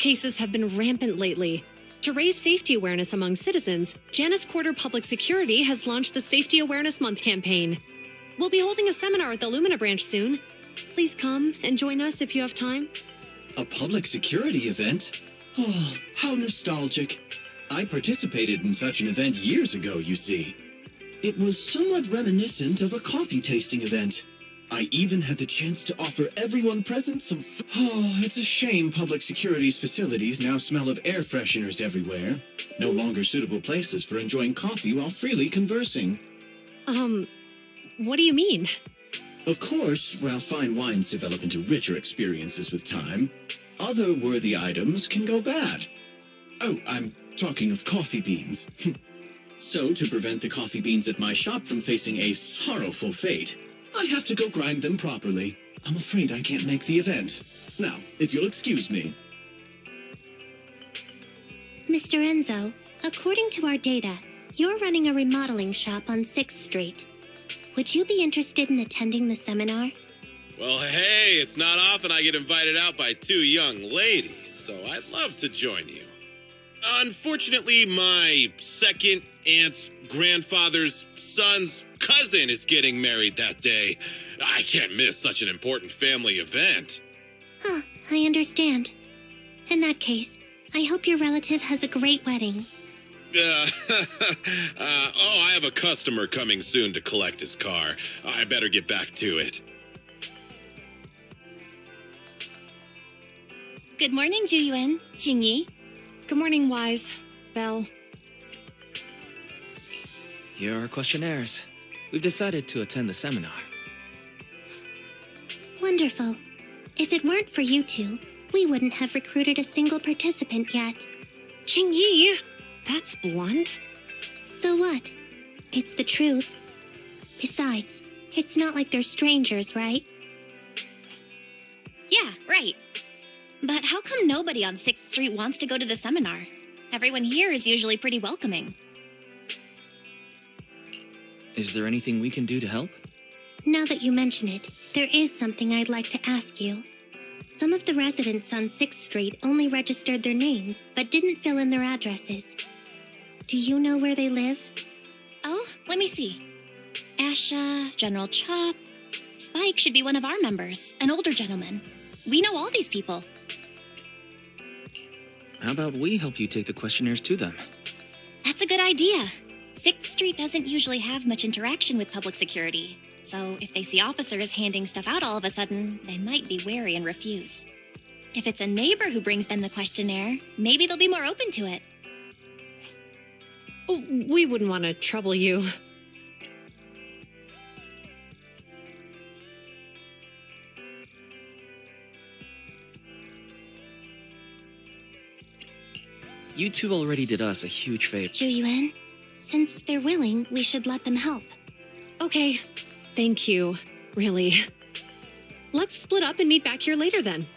cases have been rampant lately. To raise safety awareness among citizens, Janus Quarter Public Security has launched the Safety Awareness Month campaign. We'll be holding a seminar at the Lumina branch soon. Please come and join us if you have time. A public security event? Oh, how nostalgic. I participated in such an event years ago, you see. It was somewhat reminiscent of a coffee tasting event. I even had the chance to offer everyone present some Oh, it's a shame public security's facilities now smell of air fresheners everywhere. No longer suitable places for enjoying coffee while freely conversing. What do you mean? Of course, while fine wines develop into richer experiences with time, other worthy items can go bad. Oh, I'm talking of coffee beans. So, to prevent the coffee beans at my shop from facing a sorrowful fate, I have to go grind them properly. I'm afraid I can't make the event. Now, if you'll excuse me. Mr. Enzo, according to our data, you're running a remodeling shop on 6th Street. Would you be interested in attending the seminar? Well, hey, it's not often I get invited out by two young ladies, so I'd love to join you. Unfortunately, my second aunt's grandfather's son's cousin is getting married that day. I can't miss such an important family event. Huh, I understand. In that case, I hope your relative has a great wedding. I have a customer coming soon to collect his car. I better get back to it. Good morning, Juyuan, Jingyi. Good morning, Wise. Belle. Here are our questionnaires. We've decided to attend the seminar. Wonderful. If it weren't for you two, we wouldn't have recruited a single participant yet. Jingyi! That's blunt. So what? It's the truth. Besides, it's not like they're strangers, right? Yeah, right. But how come nobody on 6th Street wants to go to the seminar? Everyone here is usually pretty welcoming. Is there anything we can do to help? Now that you mention it, there is something I'd like to ask you. Some of the residents on 6th Street only registered their names, but didn't fill in their addresses. Do you know where they live? Oh, let me see. Asha, General Chop. Spike should be one of our members, an older gentleman. We know all these people. How about we help you take the questionnaires to them? That's a good idea. 6th Street doesn't usually have much interaction with public security, so if they see officers handing stuff out all of a sudden, they might be wary and refuse. If it's a neighbor who brings them the questionnaire, maybe they'll be more open to it. Oh, we wouldn't want to trouble you. You two already did us a huge favor. Juyuan, since they're willing, we should let them help. Okay. Thank you. Really. Let's split up and meet back here later then.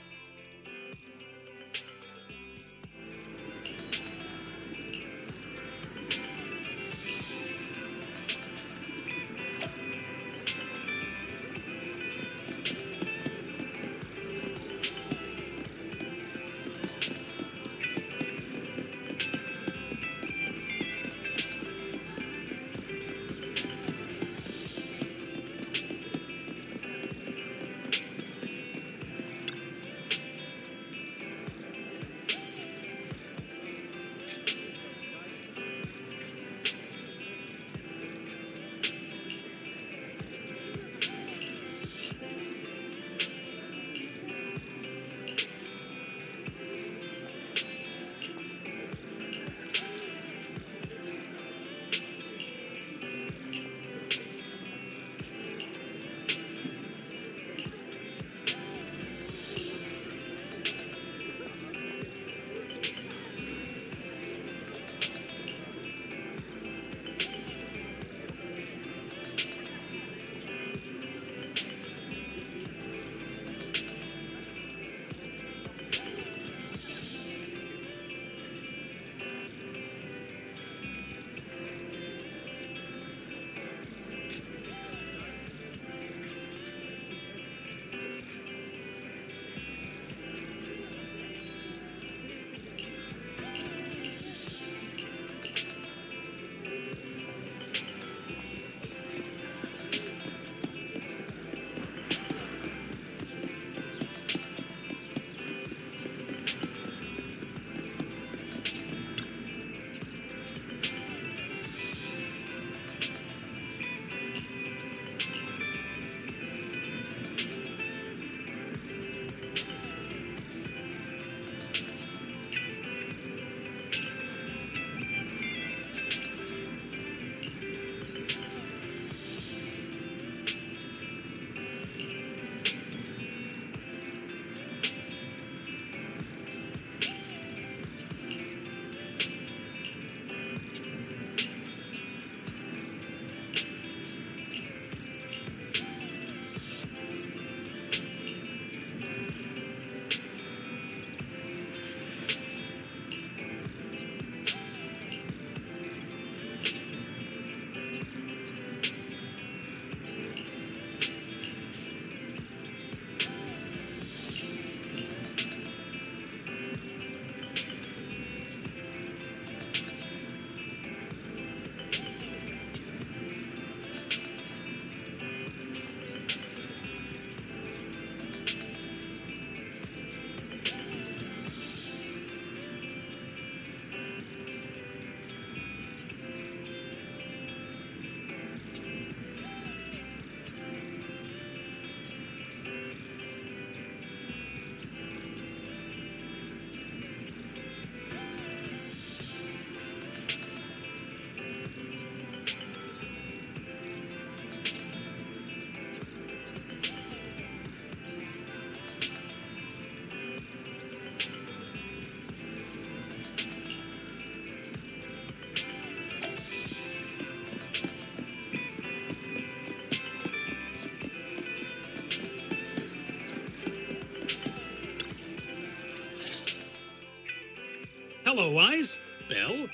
Hello, Eyes. Belle?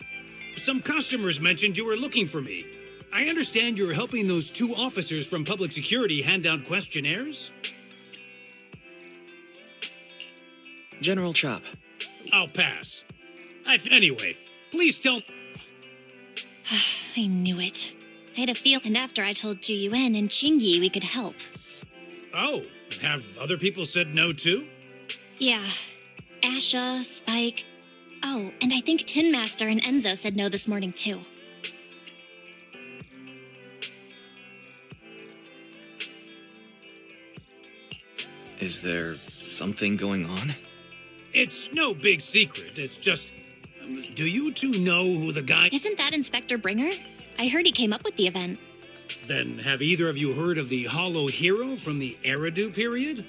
Some customers mentioned you were looking for me. I understand you're helping those 2 officers from public security hand out questionnaires? General Chop. I'll pass. Anyway, please tell... I knew it. I had a feel, and after I told Ju Yuen and Qingyi we could help. Oh, have other people said no too? Yeah. Asha, Spike. Oh, and I think Tin Master and Enzo said no this morning too. Is there something going on? It's no big secret. It's just... do you 2 know who the guy... Isn't that Inspector Bringer? I heard he came up with the event. Then have either of you heard of the Hollow Hero from the Eridu period?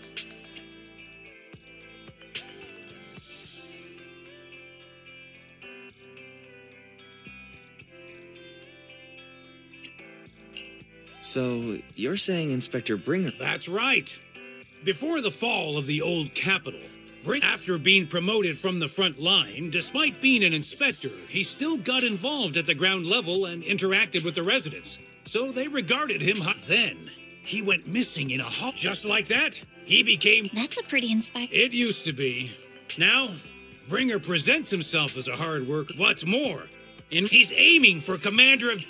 So, you're saying Inspector Bringer... That's right. Before the fall of the old capital, after being promoted from the front line, despite being an inspector, he still got involved at the ground level and interacted with the residents. So they regarded him then. He went missing in a hall. Just like that, he became... That's a pretty inspector. It used to be. Now, Bringer presents himself as a hard worker. What's more, and he's aiming for commander of...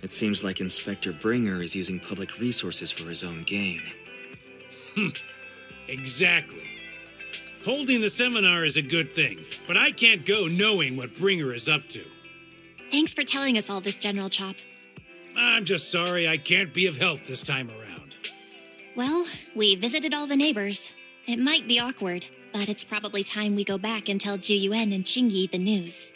It seems like Inspector Bringer is using public resources for his own gain. Exactly. Holding the seminar is a good thing, but I can't go knowing what Bringer is up to. Thanks for telling us all this, General Chop. I'm just sorry I can't be of help this time around. Well, we visited all the neighbors. It might be awkward, but it's probably time we go back and tell Ju Yuen and Qingyi the news.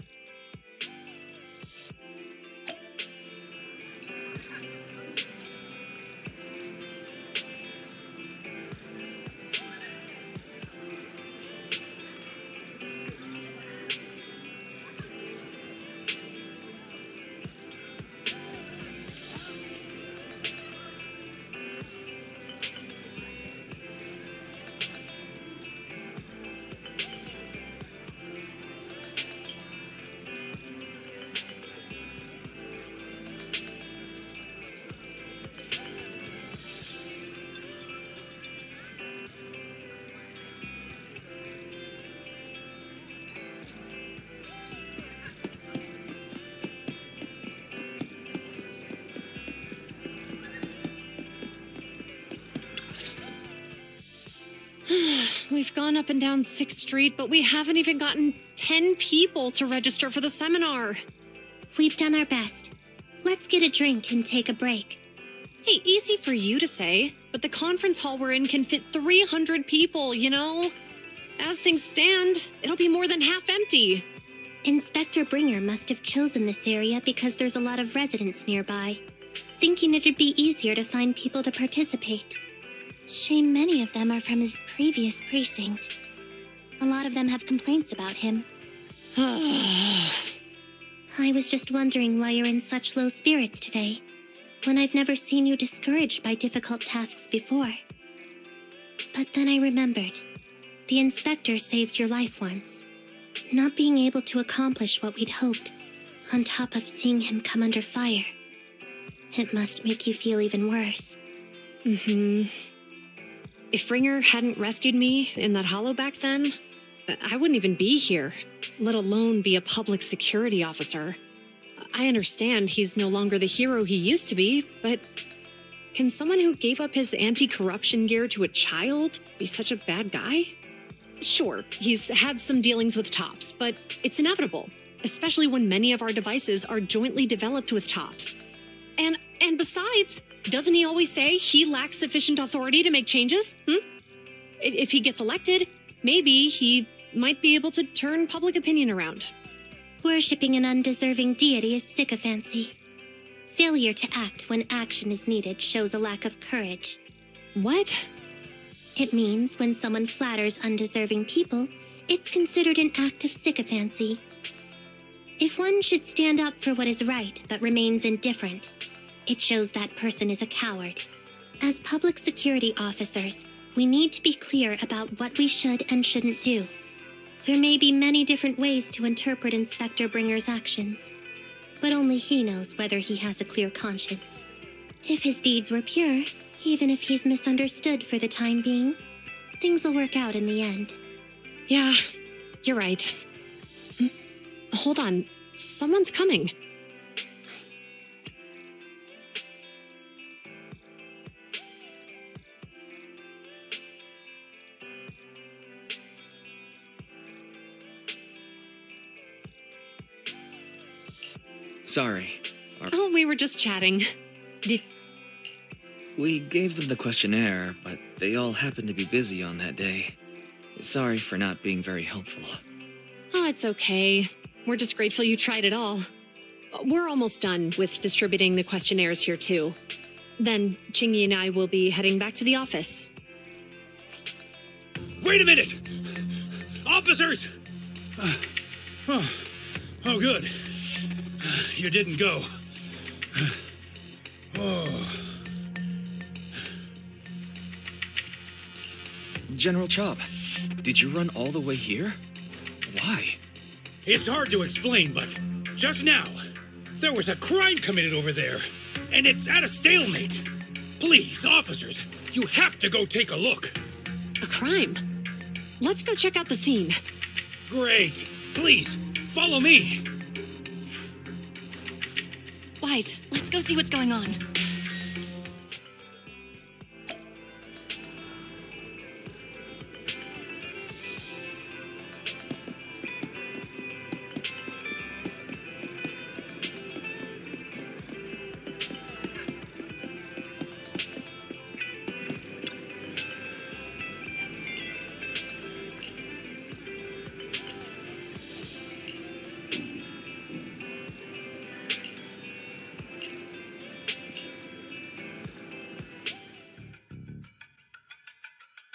We've gone up and down 6th Street, but we haven't even gotten 10 people to register for the seminar. We've done our best. Let's get a drink and take a break. Hey, easy for you to say, but the conference hall we're in can fit 300 people, you know? As things stand, it'll be more than half empty. Inspector Bringer must have chosen this area because there's a lot of residents nearby, thinking it'd be easier to find people to participate. Shame many of them are from his previous precinct. A lot of them have complaints about him. I was just wondering why you're in such low spirits today, when I've never seen you discouraged by difficult tasks before. But then I remembered. The inspector saved your life once. Not being able to accomplish what we'd hoped, on top of seeing him come under fire. It must make you feel even worse. If Bringer hadn't rescued me in that hollow back then, I wouldn't even be here, let alone be a public security officer. I understand he's no longer the hero he used to be, but can someone who gave up his anti-corruption gear to a child be such a bad guy? Sure, he's had some dealings with Tops, but it's inevitable, especially when many of our devices are jointly developed with Tops. And besides, doesn't he always say he lacks sufficient authority to make changes? If he gets elected, maybe he might be able to turn public opinion around. Worshipping an undeserving deity is sycophancy. Failure to act when action is needed shows a lack of courage. What? It means when someone flatters undeserving people, it's considered an act of sycophancy. If one should stand up for what is right but remains indifferent, it shows that person is a coward. As public security officers, We need to be clear about what we should and shouldn't do. There may be many different ways to interpret Inspector Bringer's actions, but only he knows whether he has a clear conscience. If his deeds were pure, even if he's misunderstood for the time being, things will work out in the end. Yeah, you're right. Hold on. Someone's coming. Sorry. Oh, we were just chatting. We gave them the questionnaire, but they all happened to be busy on that day. Sorry for not being very helpful. Oh, it's okay. We're just grateful you tried it all. We're almost done with distributing the questionnaires here, too. Then, Chingy and I will be heading back to the office. Wait a minute! Officers! Oh, good. You didn't go. Oh. General Chop, did you run all the way here? Why? It's hard to explain, but just now, there was a crime committed over there, and it's at a stalemate. Please, officers, you have to go take a look. A crime? Let's go check out the scene. Great. Please, follow me. Wise, let's go see what's going on.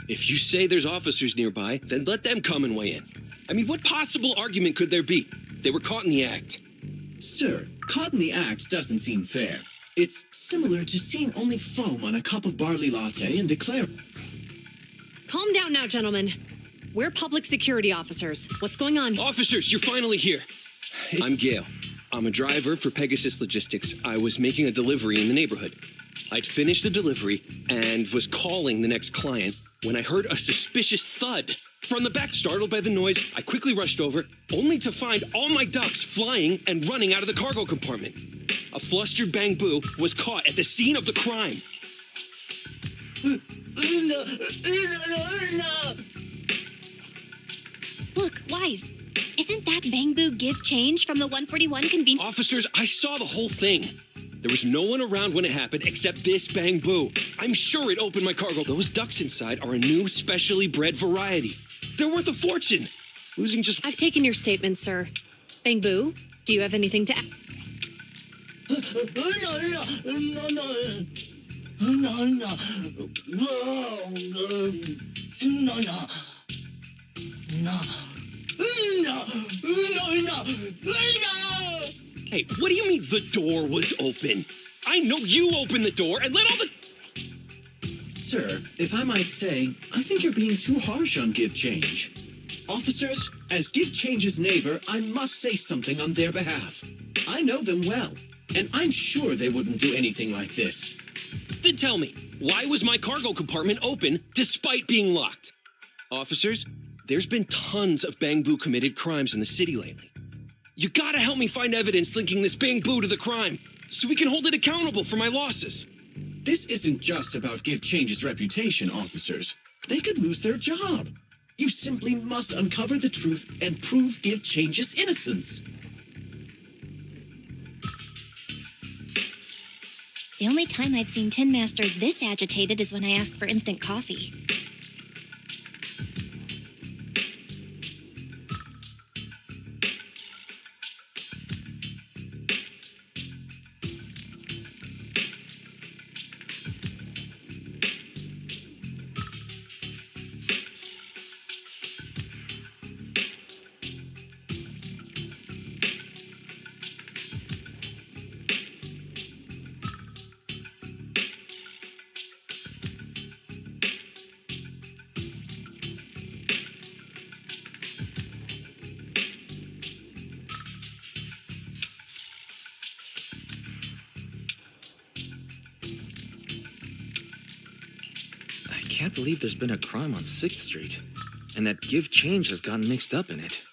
If you say there's officers nearby, then let them come and weigh in. I mean, what possible argument could there be? They were caught in the act. Sir, caught in the act doesn't seem fair. It's similar to seeing only foam on a cup of barley latte and declare... Calm down now, gentlemen. We're public security officers. What's going on? Officers, you're finally here. I'm Gale. I'm a driver for Pegasus Logistics. I was making a delivery in the neighborhood. I'd finished the delivery and was calling the next client when I heard a suspicious thud. From the back, startled by the noise, I quickly rushed over, only to find all my ducks flying and running out of the cargo compartment. A flustered Bang-Boo was caught at the scene of the crime. Look, Wise, isn't that Bang-Boo give change from the 141 convenience? Officers, I saw the whole thing. There was no one around when it happened except this Bang-Boo. I'm sure it opened my cargo. Those ducks inside are a new specially bred variety. They're worth a fortune. Losing just... I've taken your statement, sir. Bang-Boo, do you have anything to add? Hey, what do you mean the door was open? I know you opened the door and let all the... Sir, if I might say, I think you're being too harsh on Give Change. Officers, as Give Change's neighbor, I must say something on their behalf. I know them well, and I'm sure they wouldn't do anything like this. Then tell me, why was my cargo compartment open despite being locked? Officers, there's been tons of Bang-Boo committed crimes in the city lately. You gotta help me find evidence linking this Bang-Boo to the crime, so we can hold it accountable for my losses. This isn't just about Give Change's reputation, officers. They could lose their job. You simply must uncover the truth and prove Give Change's innocence. The only time I've seen Tin Master this agitated is when I asked for instant coffee. can't believe there's been a crime on 6th Street, and that Give Change has gotten mixed up in it.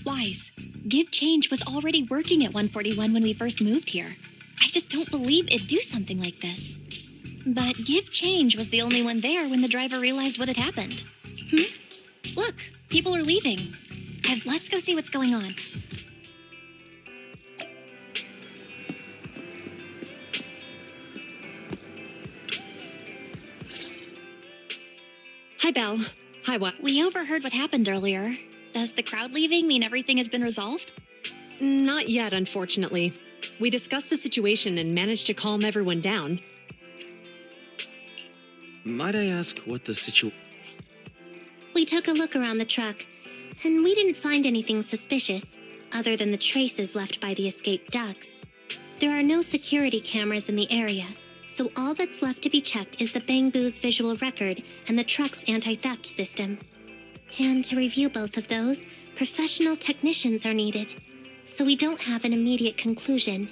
Wise, Give Change was already working at 141 when we first moved here. I just don't believe it'd do something like this. But Give Change was the only one there when the driver realized what had happened. Look, people are leaving. Let's go see what's going on. Hi, Belle. Hi, what? We overheard what happened earlier. Does the crowd leaving mean everything has been resolved? Not yet, unfortunately. We discussed the situation and managed to calm everyone down. Might I ask what the situation... We took a look around the truck, and we didn't find anything suspicious, other than the traces left by the escaped ducks. There are no security cameras in the area, so all that's left to be checked is the Bangbu's visual record and the truck's anti-theft system. And to review both of those, professional technicians are needed, so we don't have an immediate conclusion.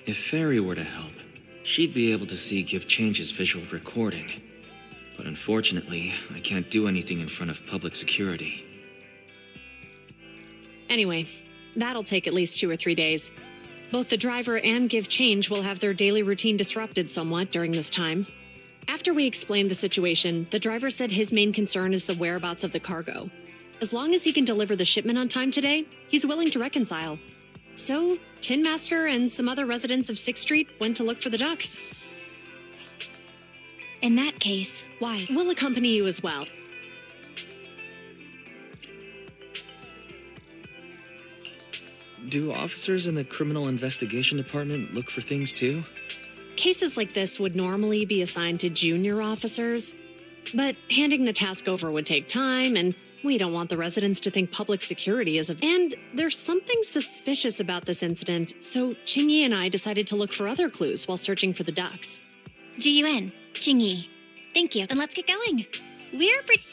If Fairy were to help, she'd be able to see Give Change's visual recording. But unfortunately, I can't do anything in front of public security. Anyway, that'll take at least 2 or 3 days. Both the driver and Give Change will have their daily routine disrupted somewhat during this time. After we explained the situation, the driver said his main concern is the whereabouts of the cargo. As long as he can deliver the shipment on time today, he's willing to reconcile. So, Tin Master and some other residents of 6th Street went to look for the ducks. In that case, Wise, We'll accompany you as well. Do officers in the Criminal Investigation Department look for things too? Cases like this would normally be assigned to junior officers, but handing the task over would take time, and we don't want the residents to think public security is of. And there's something suspicious about this incident, so Qingyi and I decided to look for other clues while searching for the ducks. G-U-N, Qingyi. Thank you, then let's get going. We're pretty...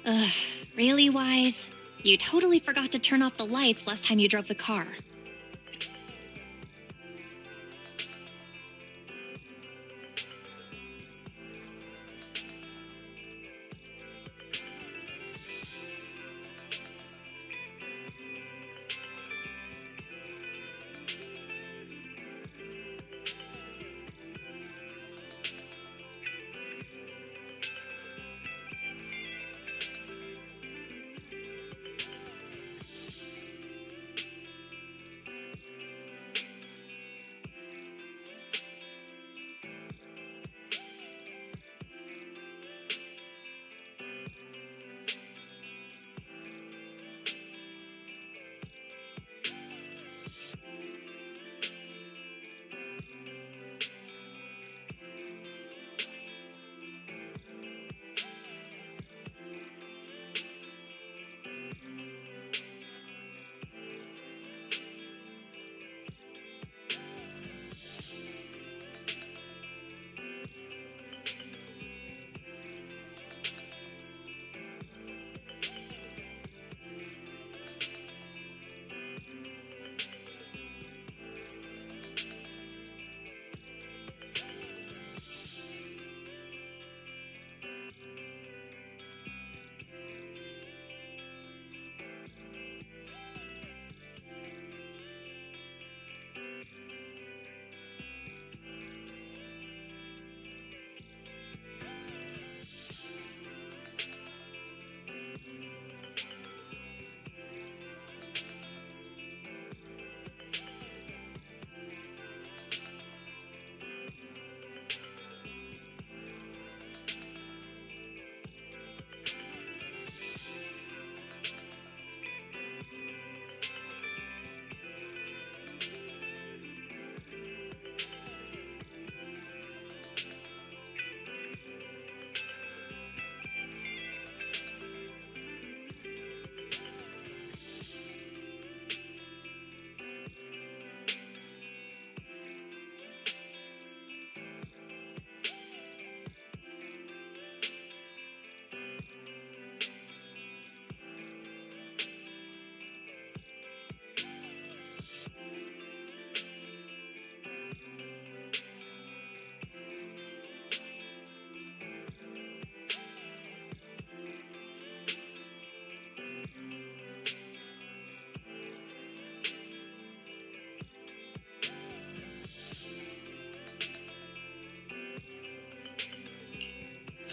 Ugh, really, Wise? You totally forgot to turn off the lights last time you drove the car.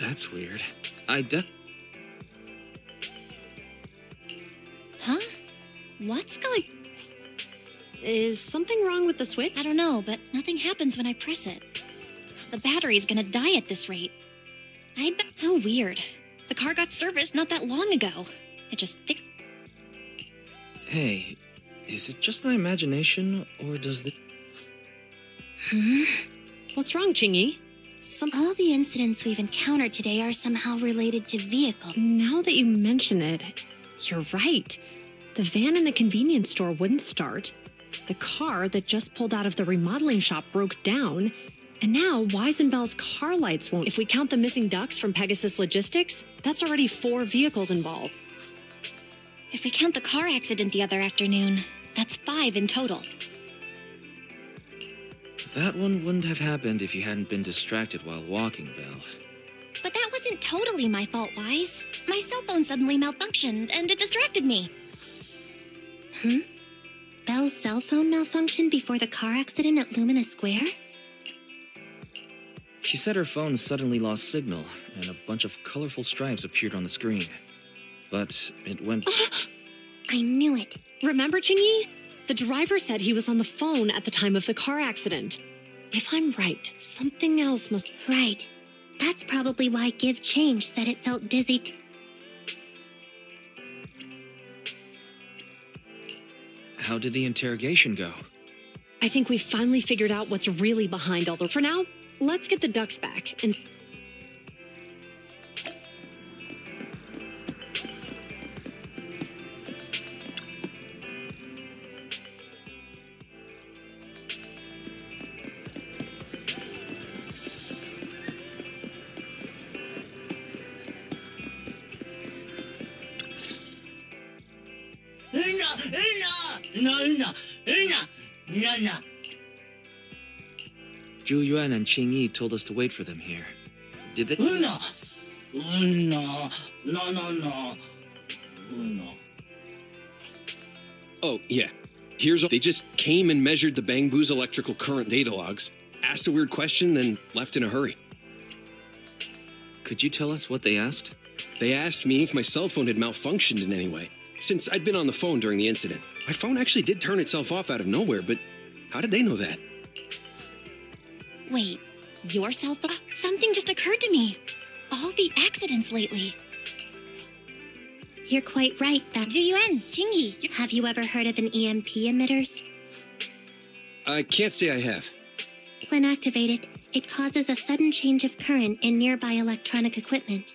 That's weird. Huh? What's going... Is something wrong with the switch? I don't know, but nothing happens when I press it. The battery's gonna die at this rate. How weird. The car got serviced not that long ago. I just think... Hey, is it just my imagination, or does the... What's wrong, Chingy? All the incidents we've encountered today are somehow related to vehicles. Now that you mention it, you're right. The van in the convenience store wouldn't start. The car that just pulled out of the remodeling shop broke down. And now Weisenbell's car lights won't. If we count the missing ducks from Pegasus Logistics, that's already 4 vehicles involved. If we count the car accident the other afternoon, that's 5 in total. That one wouldn't have happened if you hadn't been distracted while walking, Belle. But that wasn't totally my fault, Wise. My cell phone suddenly malfunctioned, and it distracted me. Belle's cell phone malfunctioned before the car accident at Lumina Square? She said her phone suddenly lost signal, and a bunch of colorful stripes appeared on the screen. But it went... I knew it. Remember, Chingy? The driver said he was on the phone at the time of the car accident. If I'm right, something else must... Right. That's probably why Give Change said it felt dizzy. How did the interrogation go? I think we finally figured out what's really behind all the... For now, let's get the ducks back and... Zhu Yuan and Qing Yi told us to wait for them here. Did they? Oh, yeah. They just came and measured the Bangbu's electrical current data logs, asked a weird question, then left in a hurry. Could you tell us what they asked? They asked me if my cell phone had malfunctioned in any way, since I'd been on the phone during the incident. My phone actually did turn itself off out of nowhere, but how did they know that? Wait, your cell phone? Something just occurred to me. All the accidents lately. You're quite right, Beth. Zhu Yuan, Qing Yi. Have you ever heard of an EMP emitters? I can't say I have. When activated, it causes a sudden change of current in nearby electronic equipment,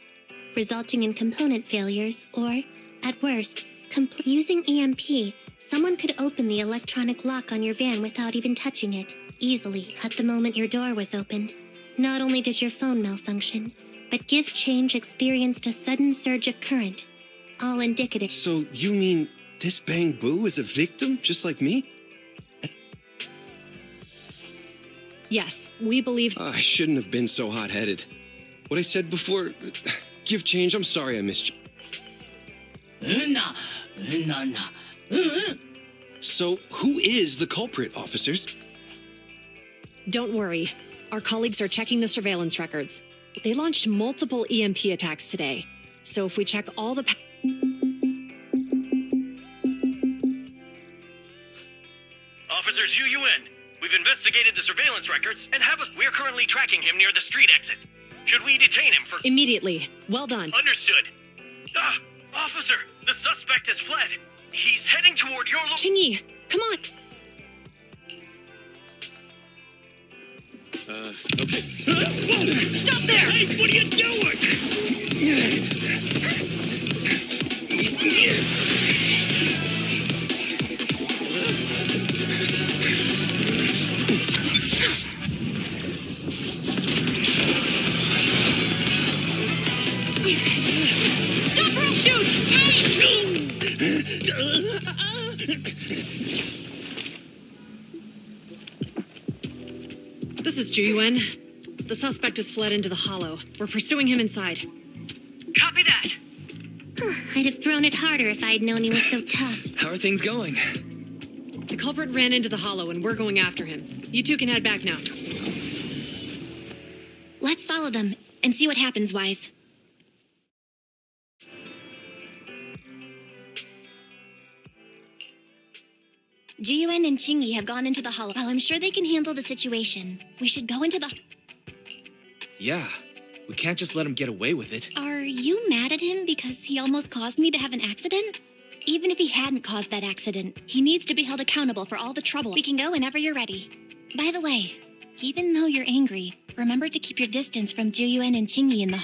resulting in component failures or, at worst, using EMP, someone could open the electronic lock on your van without even touching it, easily, at the moment your door was opened. Not only did your phone malfunction, but Gift Change experienced a sudden surge of current, all indicative. So you mean this Bangbu is a victim, just like me? Yes, we believe. I shouldn't have been so hot-headed. What I said before, Gift Change, I'm sorry I missed you. So who is the culprit, officers? Don't worry. Our colleagues are checking the surveillance records. They launched multiple EMP attacks today. So if we check all the... Officer Zhu Yuan, we've investigated the surveillance records and we're currently tracking him near the street exit. Should we detain him for... Immediately. Well done. Understood. Officer, the suspect has fled. He's heading toward your Qing Yi, come on. Okay. Stop there! Hey, what are you doing? Stop or I'll shoot! This is Zhu Yuan. The suspect has fled into the hollow. We're pursuing him inside. Copy that. I'd have thrown it harder if I'd known he was so tough. How are things going? The culprit ran into the hollow and we're going after him. You two can head back now. Let's follow them and see what happens, Wise. Zhu Yuan and Qing Yi have gone into the hollow. Well, I'm sure they can handle the situation. We should go into the... Yeah, we can't just let him get away with it. Are you mad at him because he almost caused me to have an accident? Even if he hadn't caused that accident, he needs to be held accountable for all the trouble. We can go whenever you're ready. By the way, even though you're angry, remember to keep your distance from Zhu Yuan and Qing Yi in the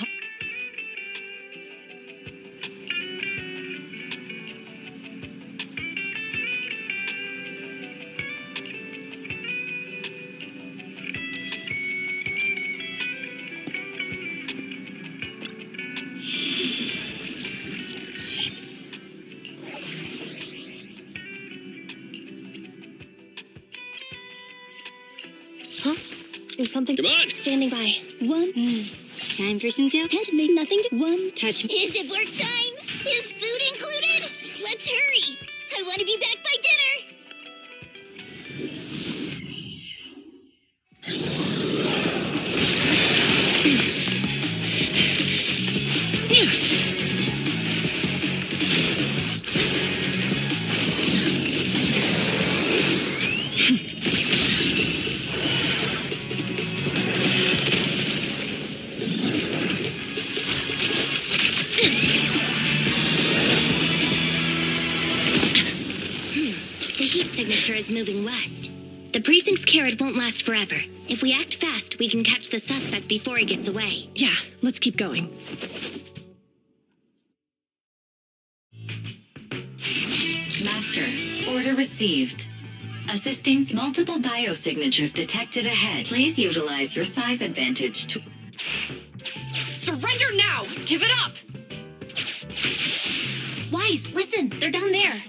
Is something... Come on! Standing by. One. Time for some tip. Had made nothing to one touch. Is it work time? Is food included? Let's hurry. I want to be back by dinner. Signature is moving west. The precinct's carrot won't last forever. If we act fast, we can catch the suspect before he gets away. Yeah, let's keep going. Master, order received. Assisting multiple biosignatures detected ahead. Please utilize your size advantage to... Surrender now! Give it up! Wise, listen, they're down there.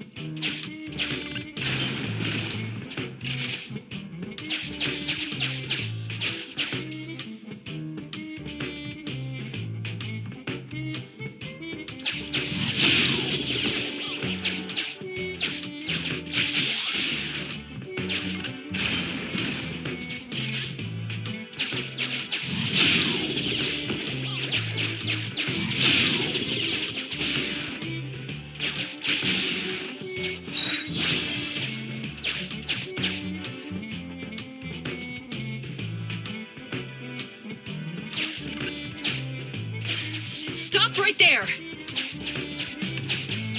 right there!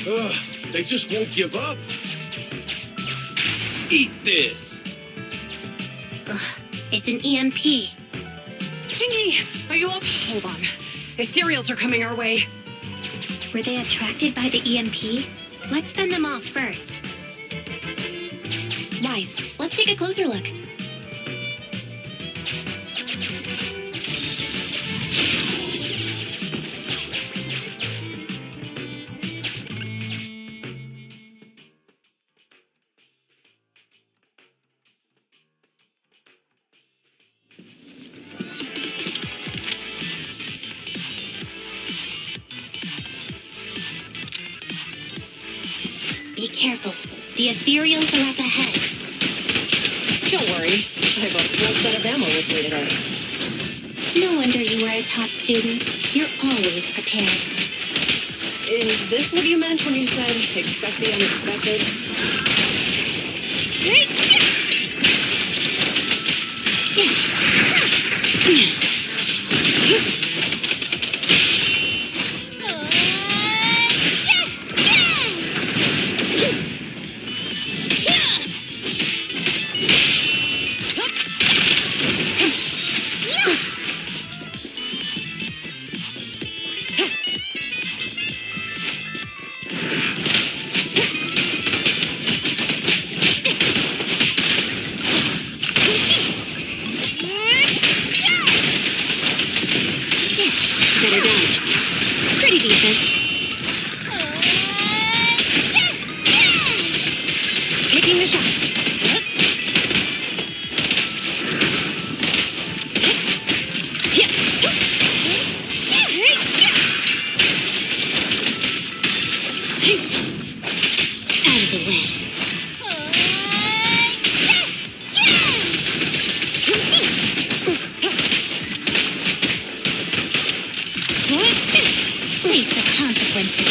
Ugh, they just won't give up. Eat this! It's an EMP. Chingy, are you up? Hold on. Ethereals are coming our way. Were they attracted by the EMP? Let's fend them off first. Wise, let's take a closer look. Be careful. The ethereals are up ahead. Don't worry. I have a full set of ammo with me today. No wonder you were a top student. You're always prepared. Is this what you meant when you said expect the unexpected? Better dodge. Pretty decent. Taking the shot. Out of the way. Face the consequences.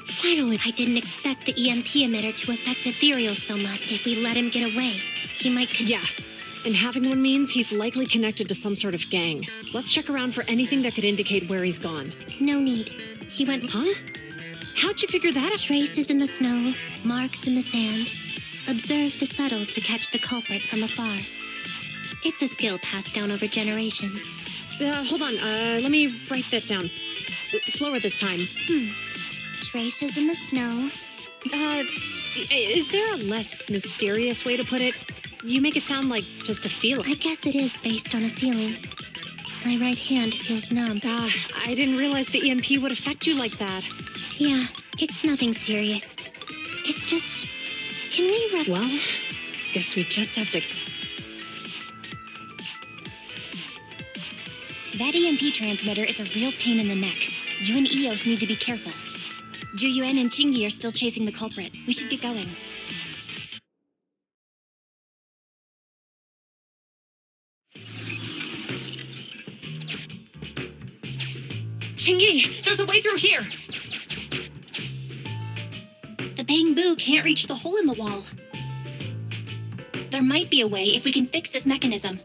Finally. I didn't expect the EMP emitter to affect ethereals so much. If we let him get away, he might Yeah. And having one means he's likely connected to some sort of gang. Let's check around for anything that could indicate where he's gone. No need. He went. Huh? How'd you figure that out? Traces in the snow, marks in the sand. Observe the subtle to catch the culprit from afar. It's a skill passed down over generations. Hold on. Let me write that down. Slower this time. Traces in the snow. Is there a less mysterious way to put it? You make it sound like just a feeling. I guess it is based on a feeling. My right hand feels numb. I didn't realize the EMP would affect you like that. Yeah, it's nothing serious. It's just... Can we Well, guess we just have to... That EMP transmitter is a real pain in the neck. You and Eos need to be careful. Juyuan and Chingy are still chasing the culprit. We should get going. Chingy, there's a way through here! The Bang Boo can't reach the hole in the wall. There might be a way if we can fix this mechanism.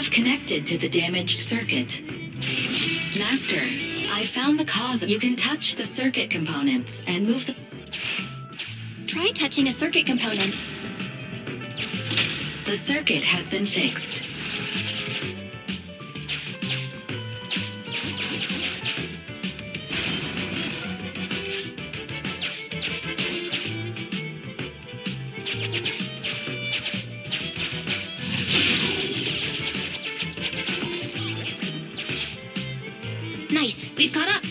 have connected to the damaged circuit. Master, I found the cause. You can touch the circuit components and move the... Try touching a circuit component. The circuit has been fixed. Nice, we've caught up.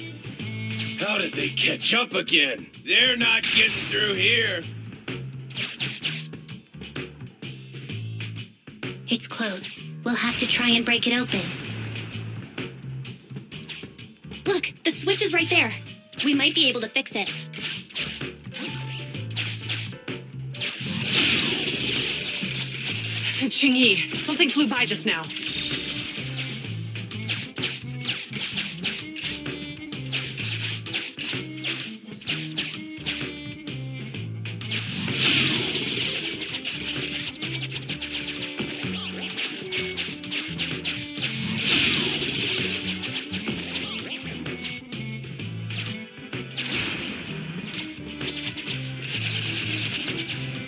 How did they catch up again? They're not getting through here. It's closed. We'll have to try and break it open. Look, the switch is right there. We might be able to fix it. Ching-Yi, something flew by just now.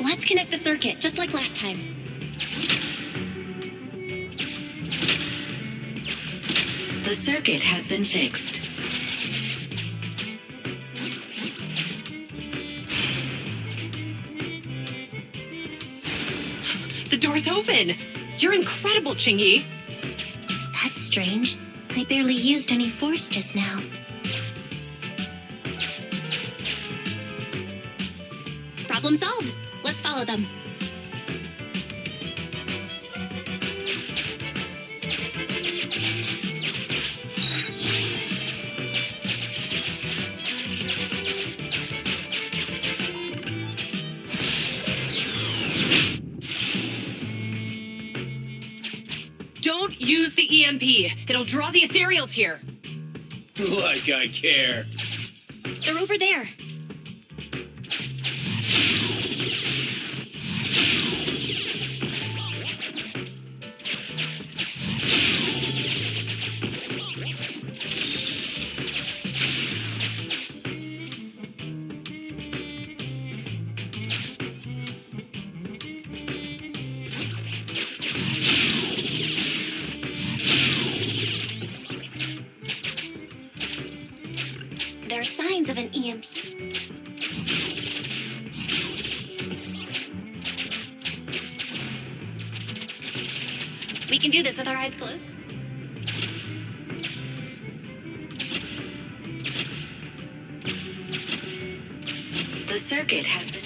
Let's connect the circuit, just like last time. The circuit has been fixed. The door's open. You're incredible, Ching-Yi. That's strange. I barely used any force just now. Problem solved. Let's follow them. Don't use the EMP. It'll draw the ethereals here. Like I care. They're over there. There are signs of an EMP. We can do this with our eyes closed. The circuit has been...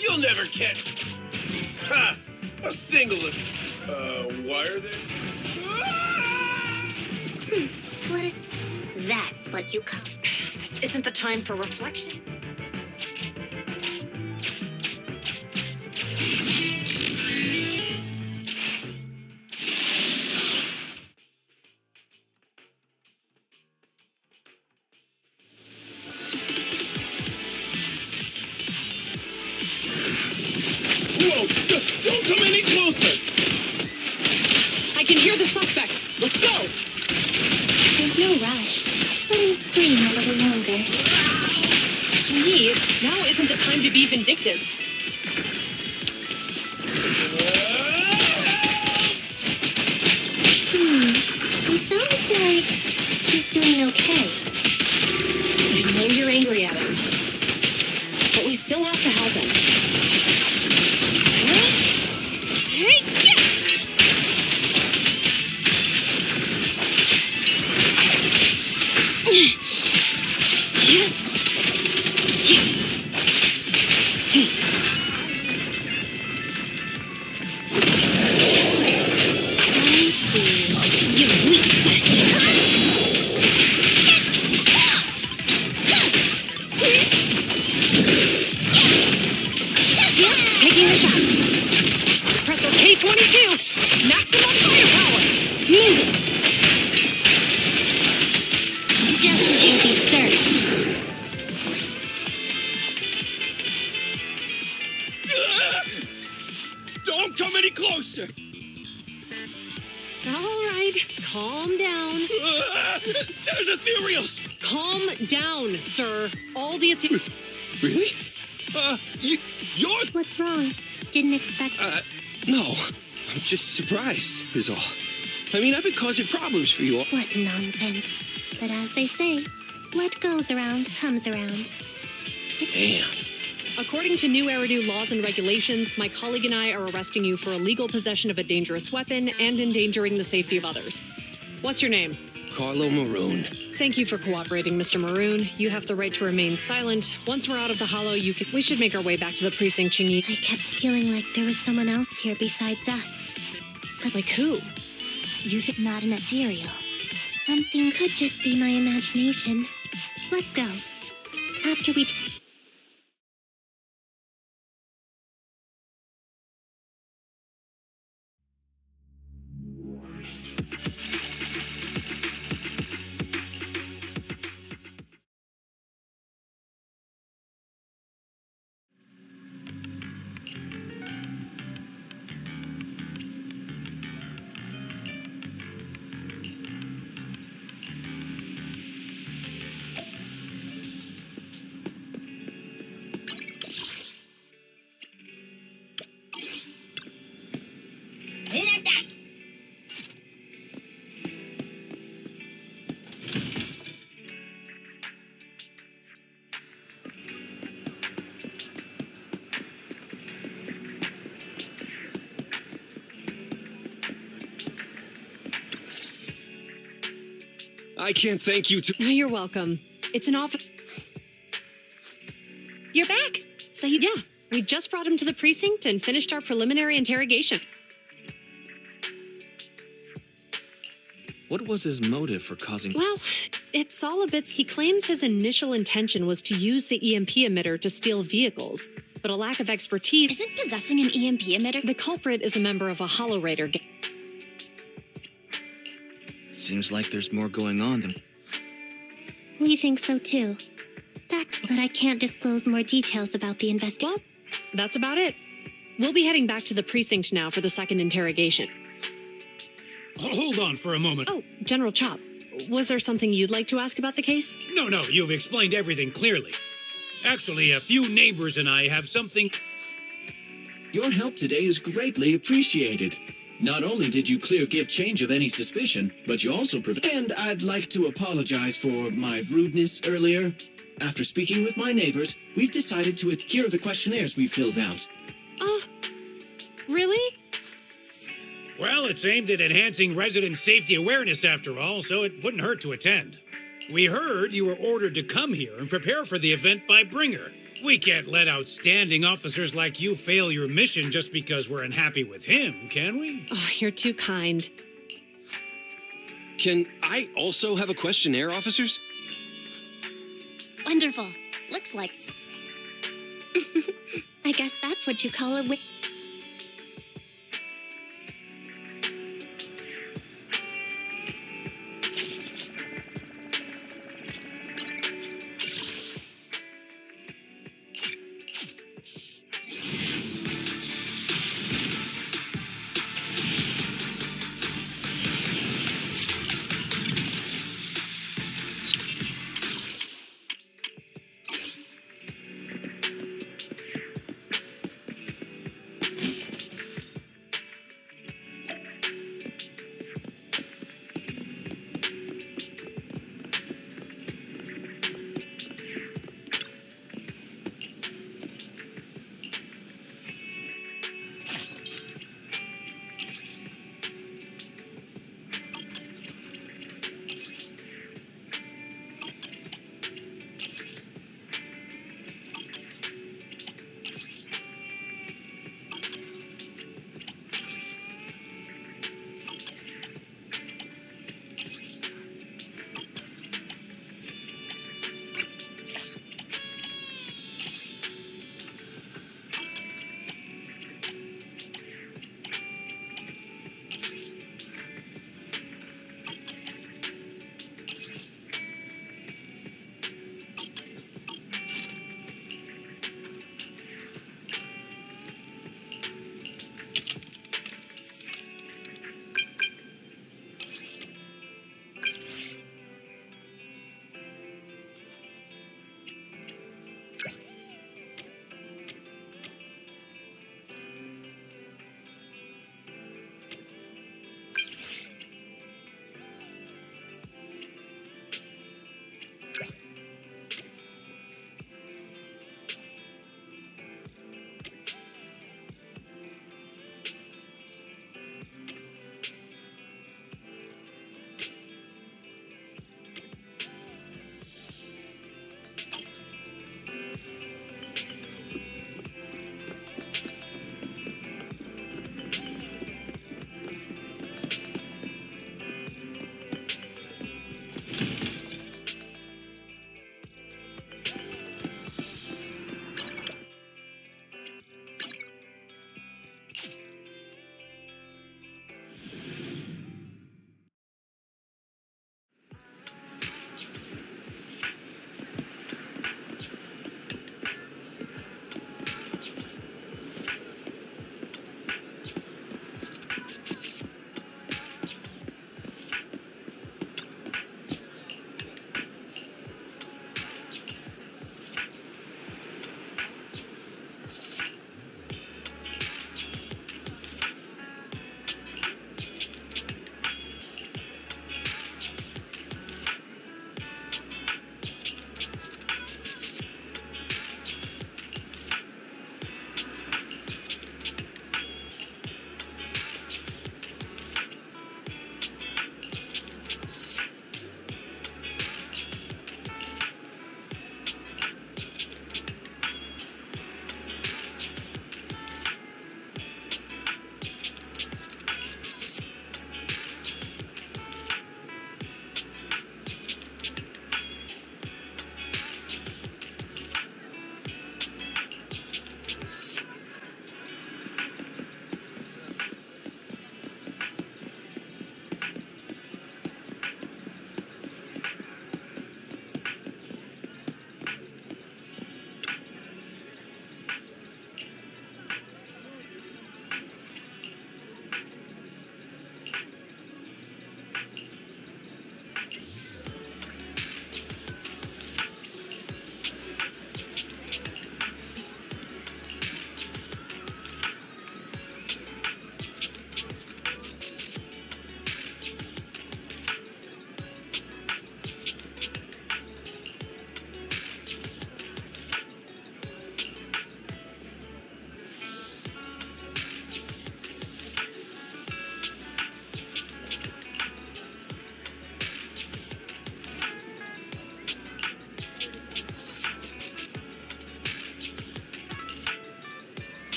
You'll never catch. Ha! A single wire there. What is... That's what you call... This isn't the time for reflection. Whoa! Don't come any closer! I can hear the suspect. Let's go! There's no rush. Let him scream a little longer. Ching-Yi, now isn't the time to be vindictive. He sounds like he's doing okay. I know you're angry at him, but we still have to help him. Hey, yeah! 2022. Maximum firepower. Move it. Justice will be served. Don't come any closer! All right, calm down. There's ethereals! Calm down, sir. All the Really? You're... What's wrong? Didn't expect... No. I'm just surprised, is all. I mean, I've been causing problems for you all. What nonsense. But as they say, what goes around comes around. Damn. According to new Eridu laws and regulations, my colleague and I are arresting you for illegal possession of a dangerous weapon and endangering the safety of others. What's your name? Carlo Maroon. Thank you for cooperating, Mr. Maroon. You have the right to remain silent. Once we're out of the hollow, We should make our way back to the precinct, Chingy. I kept feeling like there was someone else here besides us. But like who? You think not an ethereal. Something could just be my imagination. Let's go. After we... I can't thank you to... You're welcome. It's an off... You're back. So you... Yeah, we just brought him to the precinct and finished our preliminary interrogation. What was his motive for causing... Well, it's all a bit... He claims his initial intention was to use the EMP emitter to steal vehicles, but a lack of expertise... Isn't possessing an EMP emitter... The culprit is a member of a Hollow Raider gang. Seems like there's more going on than... We think so too. But I can't disclose more details about the investigation. Well, that's about it. We'll be heading back to the precinct now for the second interrogation. Hold on for a moment. Oh, General Chop, was there something you'd like to ask about the case? No, you've explained everything clearly. Actually, a few neighbors and I have something... Your help today is greatly appreciated. Not only did you clear Give Change of any suspicion, but you also And I'd like to apologize for my rudeness earlier. After speaking with my neighbors, we've decided to adhere the questionnaires we filled out. Really? Well, it's aimed at enhancing resident safety awareness after all, so it wouldn't hurt to attend. We heard you were ordered to come here and prepare for the event by Bringer. We can't let outstanding officers like you fail your mission just because we're unhappy with him, can we? Oh, you're too kind. Can I also have a questionnaire, officers? Wonderful. Looks like... I guess that's what you call a